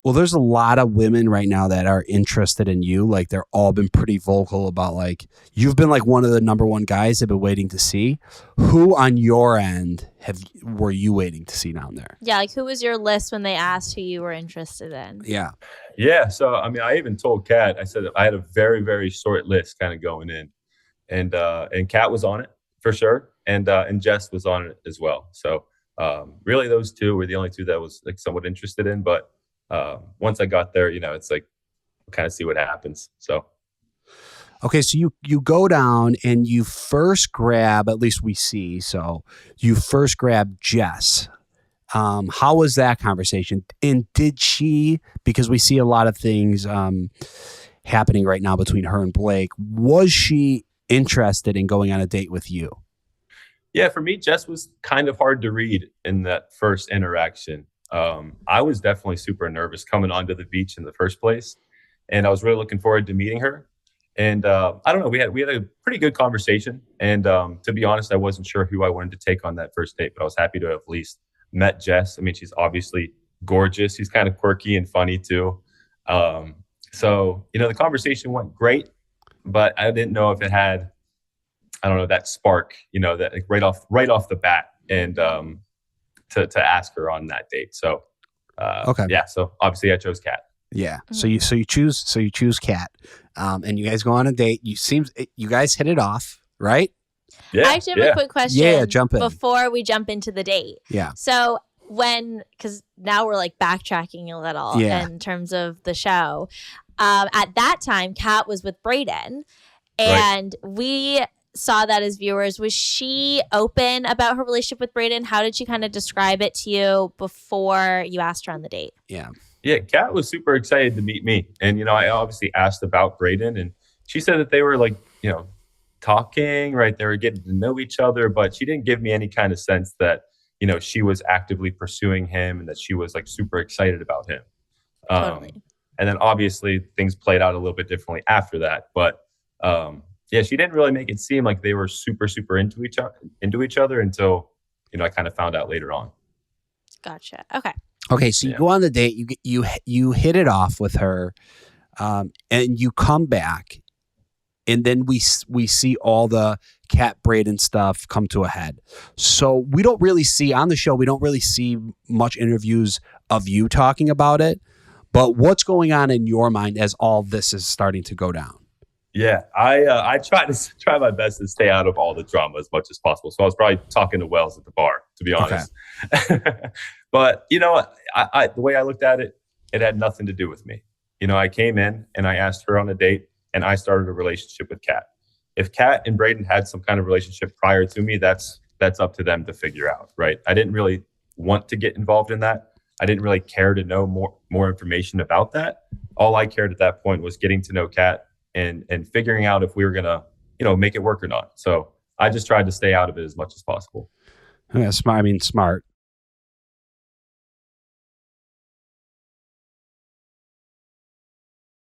Well, there's a lot of women right now that are interested in you. Like they're all been pretty vocal about like you've been like one of the number one guys they've been waiting to see. Who on your end were you waiting to see down there? Yeah, like who was your list when they asked who you were interested in? Yeah. Yeah. So I mean, I even told Kat, I said I had a very, very short list kind of going in. And Kat was on it for sure. And Jess was on it as well. So really those two were the only two that I was like somewhat interested in. But once I got there, it's like kind of see what happens. So Okay, so you go down and you first grab, at least we see, so you first grab Jess. How was that conversation? And did she, because we see a lot of things happening right now between her and Blake, was she interested in going on a date with you? Yeah, for me, Jess was kind of hard to read in that first interaction. I was definitely super nervous coming onto the beach in the first place, and I was really looking forward to meeting her. And I don't know, we had a pretty good conversation. And to be honest, I wasn't sure who I wanted to take on that first date, but I was happy to have at least met Jess. I mean, she's obviously gorgeous. She's kind of quirky and funny too. So the conversation went great, but I didn't know if it had, I don't know, that spark, that like right off the bat, and to ask her on that date. So Okay. yeah. So obviously I chose Kat. Yeah. So you choose Kat, and you guys go on a date. You guys hit it off, right? Yeah. I actually have a quick question. Yeah, jump in before we jump into the date. Yeah. So because now we're like backtracking a little in terms of the show. At that time, Kat was with Brayden, and we saw that as viewers. Was she open about her relationship with Brayden? How did she kind of describe it to you before you asked her on the date? Yeah. Yeah, Kat was super excited to meet me. And, I obviously asked about Brayden, and she said that they were like, talking, right? They were getting to know each other, but she didn't give me any kind of sense that, she was actively pursuing him and that she was like super excited about him. Totally. And then obviously things played out a little bit differently after that. But yeah, she didn't really make it seem like they were super, super into each other until, I kind of found out later on. Gotcha. Okay. Okay, so you go on the date, you hit it off with her, and you come back, and then we see all the Kat Brayden stuff come to a head. So we don't really see on the show, we don't really see much interviews of you talking about it. But what's going on in your mind as all this is starting to go down? Yeah, I try my best to stay out of all the drama as much as possible. So I was probably talking to Wells at the bar, to be honest. Okay. But, the way I looked at it, it had nothing to do with me. I came in and I asked her on a date, and I started a relationship with Kat. If Kat and Brayden had some kind of relationship prior to me, that's up to them to figure out, right? I didn't really want to get involved in that. I didn't really care to know more information about that. All I cared at that point was getting to know Kat and figuring out if we were gonna, make it work or not. So I just tried to stay out of it as much as possible. Yeah, smart.